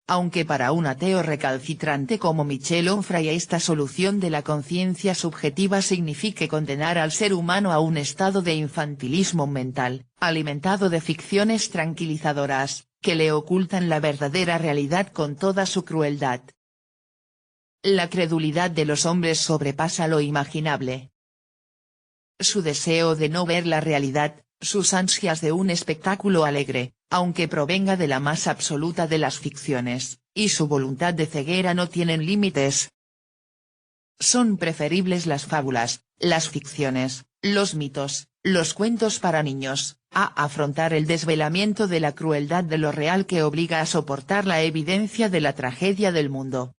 Aunque para un ateo recalcitrante como Michel Onfray esta solución de la conciencia subjetiva signifique condenar al ser humano a un estado de infantilismo mental, alimentado de ficciones tranquilizadoras, que le ocultan la verdadera realidad con toda su crueldad. La credulidad de los hombres sobrepasa lo imaginable. Su deseo de no ver la realidad, sus ansias de un espectáculo alegre, aunque provenga de la más absoluta de las ficciones, y su voluntad de ceguera no tienen límites. Son preferibles las fábulas, las ficciones, los mitos, los cuentos para niños, a afrontar el desvelamiento de la crueldad de lo real que obliga a soportar la evidencia de la tragedia del mundo.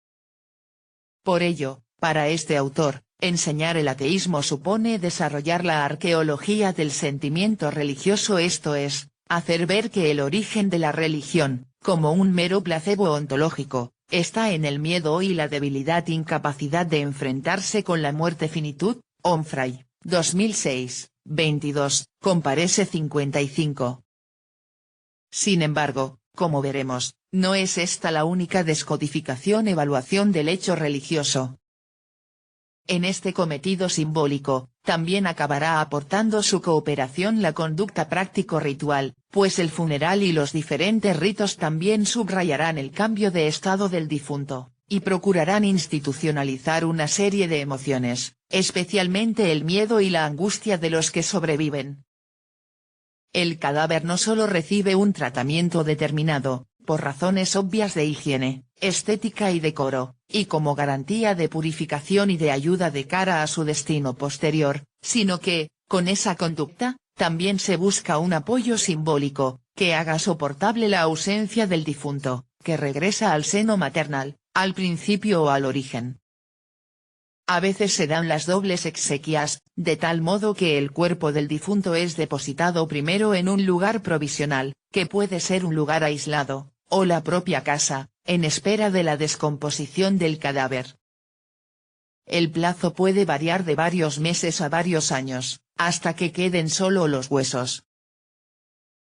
Por ello, para este autor, enseñar el ateísmo supone desarrollar la arqueología del sentimiento religioso, esto es, hacer ver que el origen de la religión, como un mero placebo ontológico, está en el miedo y la debilidad incapacidad de enfrentarse con la muerte. Finitud, Onfray, 2006, 22, comparece 55. Sin embargo, como veremos, no es esta la única descodificación-evaluación del hecho religioso. En este cometido simbólico, también acabará aportando su cooperación la conducta práctico-ritual, pues el funeral y los diferentes ritos también subrayarán el cambio de estado del difunto, y procurarán institucionalizar una serie de emociones, especialmente el miedo y la angustia de los que sobreviven. El cadáver no solo recibe un tratamiento determinado, por razones obvias de higiene, estética y decoro, y como garantía de purificación y de ayuda de cara a su destino posterior, sino que, con esa conducta, también se busca un apoyo simbólico, que haga soportable la ausencia del difunto, que regresa al seno maternal, al principio o al origen. A veces se dan las dobles exequias, de tal modo que el cuerpo del difunto es depositado primero en un lugar provisional, que puede ser un lugar aislado, o la propia casa, en espera de la descomposición del cadáver. El plazo puede variar de varios meses a varios años, hasta que queden solo los huesos.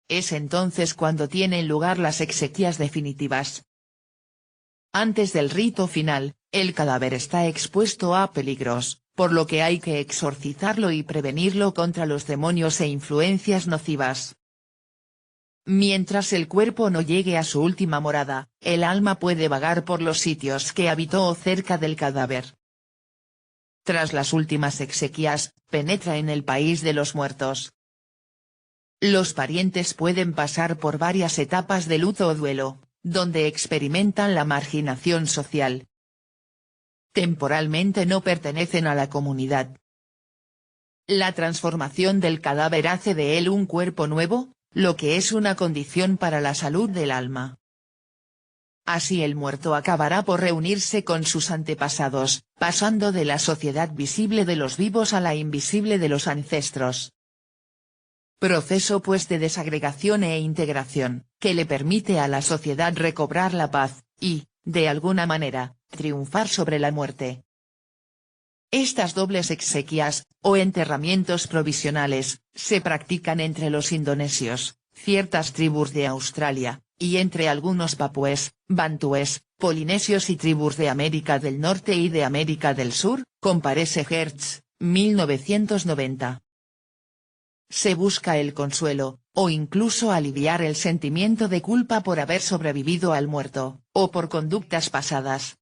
Es entonces cuando tienen lugar las exequias definitivas. Antes del rito final, el cadáver está expuesto a peligros, por lo que hay que exorcizarlo y prevenirlo contra los demonios e influencias nocivas. Mientras el cuerpo no llegue a su última morada, el alma puede vagar por los sitios que habitó cerca del cadáver. Tras las últimas exequias, penetra en el país de los muertos. Los parientes pueden pasar por varias etapas de luto o duelo, donde experimentan la marginación social. Temporalmente no pertenecen a la comunidad. La transformación del cadáver hace de él un cuerpo nuevo, lo que es una condición para la salud del alma. Así el muerto acabará por reunirse con sus antepasados, pasando de la sociedad visible de los vivos a la invisible de los ancestros. Proceso pues de desagregación e integración, que le permite a la sociedad recobrar la paz, y, de alguna manera, triunfar sobre la muerte. Estas dobles exequias, o enterramientos provisionales, se practican entre los indonesios, ciertas tribus de Australia, y entre algunos papúes, bantúes, polinesios y tribus de América del Norte y de América del Sur, comparece Hertz, 1990. Se busca el consuelo, o incluso aliviar el sentimiento de culpa por haber sobrevivido al muerto, o por conductas pasadas.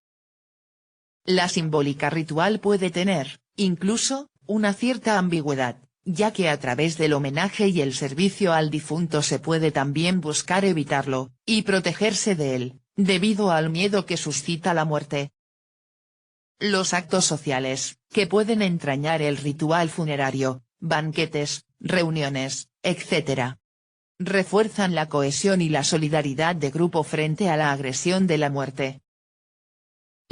La simbólica ritual puede tener, incluso, una cierta ambigüedad, ya que a través del homenaje y el servicio al difunto se puede también buscar evitarlo, y protegerse de él, debido al miedo que suscita la muerte. Los actos sociales, que pueden entrañar el ritual funerario, banquetes, reuniones, etc., refuerzan la cohesión y la solidaridad de grupo frente a la agresión de la muerte.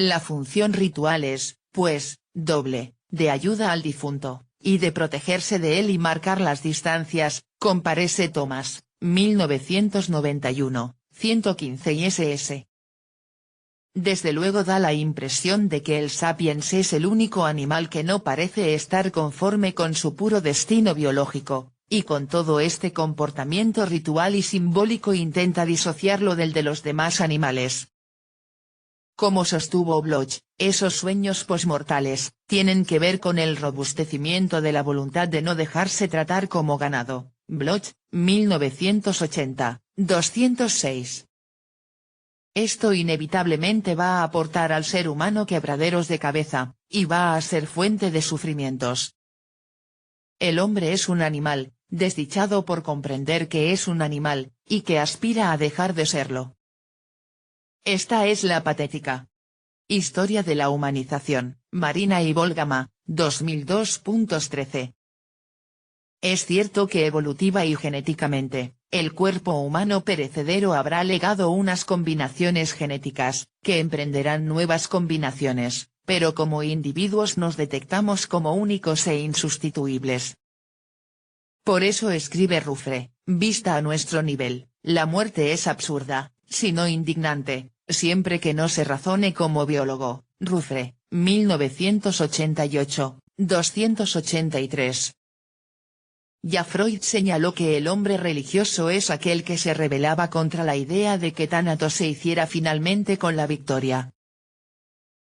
La función ritual es, pues, doble, de ayuda al difunto, y de protegerse de él y marcar las distancias, compárese Thomas, 1991, 115 y ss. Desde luego da la impresión de que el sapiens es el único animal que no parece estar conforme con su puro destino biológico, y con todo este comportamiento ritual y simbólico intenta disociarlo del de los demás animales. Como sostuvo Bloch, esos sueños posmortales, tienen que ver con el robustecimiento de la voluntad de no dejarse tratar como ganado. Bloch, 1980, 206. Esto inevitablemente va a aportar al ser humano quebraderos de cabeza, y va a ser fuente de sufrimientos. El hombre es un animal, desdichado por comprender que es un animal, y que aspira a dejar de serlo. Esta es la patética historia de la humanización, Marina y Volgama, 2002.13. Es cierto que evolutiva y genéticamente, el cuerpo humano perecedero habrá legado unas combinaciones genéticas, que emprenderán nuevas combinaciones, pero como individuos nos detectamos como únicos e insustituibles. Por eso escribe Ruffre, vista a nuestro nivel, la muerte es absurda, si no indignante, siempre que no se razone como biólogo. Ruffre, 1988, 283. Ya Freud señaló que el hombre religioso es aquel que se rebelaba contra la idea de que Tánatos se hiciera finalmente con la victoria.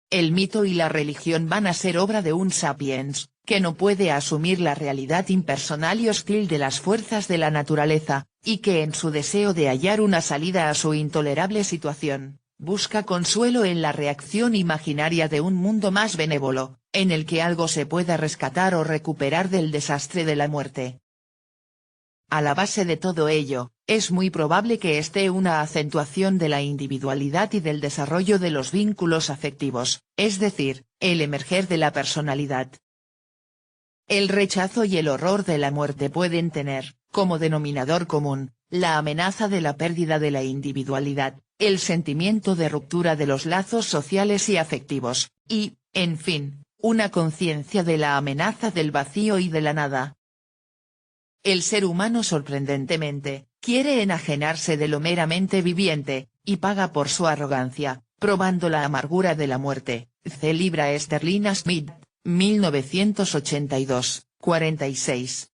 El mito y la religión van a ser obra de un sapiens, que no puede asumir la realidad impersonal y hostil de las fuerzas de la naturaleza, y que en su deseo de hallar una salida a su intolerable situación, busca consuelo en la reacción imaginaria de un mundo más benévolo, en el que algo se pueda rescatar o recuperar del desastre de la muerte. A la base de todo ello, es muy probable que esté una acentuación de la individualidad y del desarrollo de los vínculos afectivos, es decir, el emerger de la personalidad. El rechazo y el horror de la muerte pueden tener, como denominador común, la amenaza de la pérdida de la individualidad, el sentimiento de ruptura de los lazos sociales y afectivos, y, en fin, una conciencia de la amenaza del vacío y de la nada. El ser humano sorprendentemente, quiere enajenarse de lo meramente viviente, y paga por su arrogancia, probando la amargura de la muerte. C. Libra esterlina Smith, 1982, 46.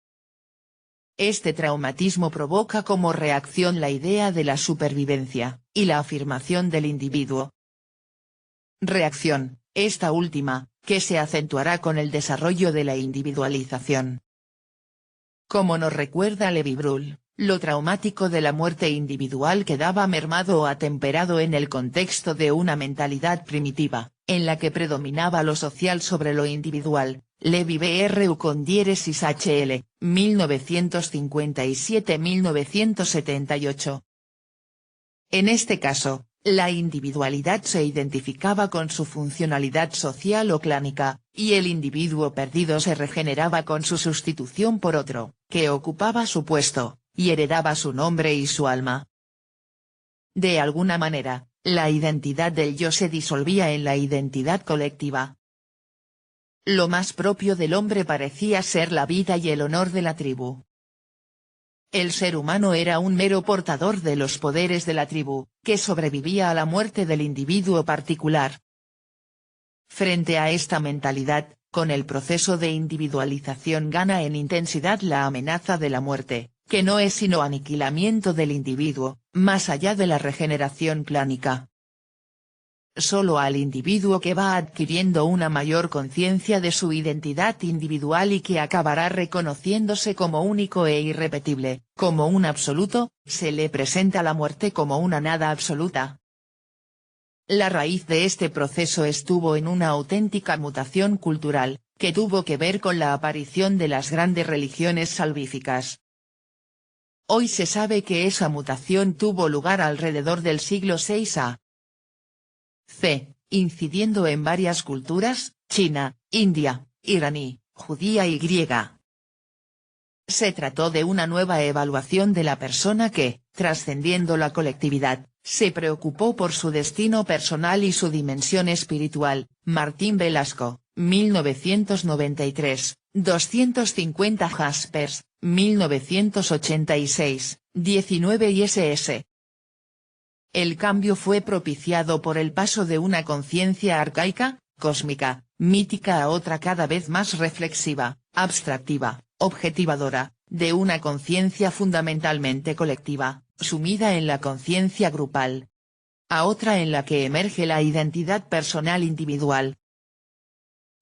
Este traumatismo provoca como reacción la idea de la supervivencia, y la afirmación del individuo. Reacción, esta última, que se acentuará con el desarrollo de la individualización. Como nos recuerda Levi-Bruhl, lo traumático de la muerte individual quedaba mermado o atemperado en el contexto de una mentalidad primitiva, en la que predominaba lo social sobre lo individual. Levi Bru con diéresis HL, 1957-1978. En este caso, la individualidad se identificaba con su funcionalidad social o clánica, y el individuo perdido se regeneraba con su sustitución por otro, que ocupaba su puesto, y heredaba su nombre y su alma. De alguna manera, la identidad del yo se disolvía en la identidad colectiva. Lo más propio del hombre parecía ser la vida y el honor de la tribu. El ser humano era un mero portador de los poderes de la tribu, que sobrevivía a la muerte del individuo particular. Frente a esta mentalidad, con el proceso de individualización gana en intensidad la amenaza de la muerte, que no es sino aniquilamiento del individuo, más allá de la regeneración clánica. Solo al individuo que va adquiriendo una mayor conciencia de su identidad individual y que acabará reconociéndose como único e irrepetible, como un absoluto, se le presenta la muerte como una nada absoluta. La raíz de este proceso estuvo en una auténtica mutación cultural, que tuvo que ver con la aparición de las grandes religiones salvíficas. Hoy se sabe que esa mutación tuvo lugar alrededor del siglo VI a.C., incidiendo en varias culturas, China, India, iraní, judía y griega. Se trató de una nueva evaluación de la persona que, trascendiendo la colectividad, se preocupó por su destino personal y su dimensión espiritual. Martín Velasco, 1993, 250 Jaspers, 1986, 19 ISS. El cambio fue propiciado por el paso de una conciencia arcaica, cósmica, mítica a otra cada vez más reflexiva, abstractiva, objetivadora, de una conciencia fundamentalmente colectiva, sumida en la conciencia grupal, a otra en la que emerge la identidad personal individual.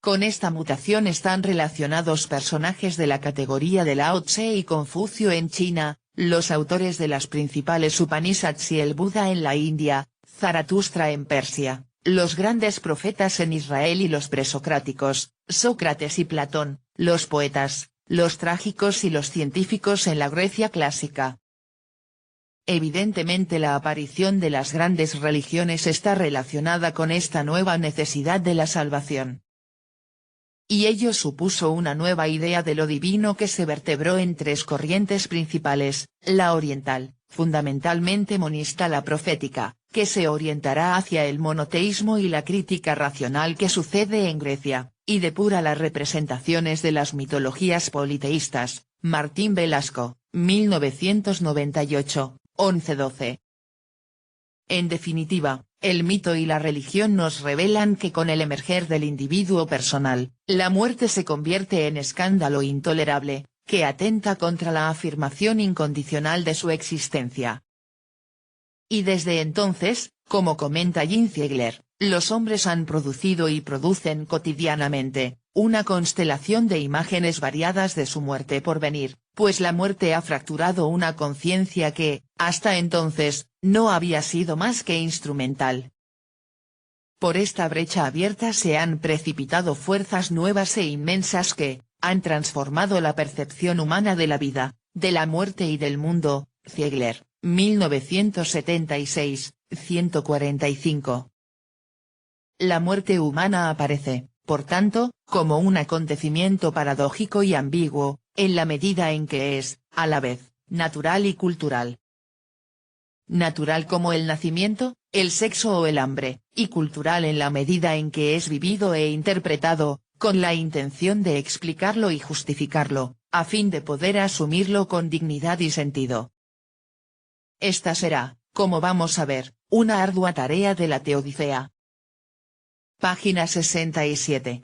Con esta mutación están relacionados personajes de la categoría de Lao Tse y Confucio en China, los autores de las principales Upanishads y el Buda en la India, Zaratustra en Persia, los grandes profetas en Israel y los presocráticos, Sócrates y Platón, los poetas, los trágicos y los científicos en la Grecia clásica. Evidentemente la aparición de las grandes religiones está relacionada con esta nueva necesidad de la salvación. Y ello supuso una nueva idea de lo divino que se vertebró en tres corrientes principales, la oriental, fundamentalmente monista, la profética, que se orientará hacia el monoteísmo y la crítica racional que sucede en Grecia, y depura las representaciones de las mitologías politeístas. Martín Velasco, 1998, 11-12. En definitiva, el mito y la religión nos revelan que con el emerger del individuo personal, la muerte se convierte en escándalo intolerable, que atenta contra la afirmación incondicional de su existencia. Y desde entonces, como comenta Jim Ziegler, los hombres han producido y producen cotidianamente, una constelación de imágenes variadas de su muerte por venir, pues la muerte ha fracturado una conciencia que, hasta entonces, no había sido más que instrumental. Por esta brecha abierta se han precipitado fuerzas nuevas e inmensas que, han transformado la percepción humana de la vida, de la muerte y del mundo. Ziegler, 1976, 145. La muerte humana aparece, por tanto, como un acontecimiento paradójico y ambiguo, en la medida en que es, a la vez, natural y cultural. Natural como el nacimiento, el sexo o el hambre, y cultural en la medida en que es vivido e interpretado, con la intención de explicarlo y justificarlo, a fin de poder asumirlo con dignidad y sentido. Esta será, como vamos a ver, una ardua tarea de la Teodicea. Página 67.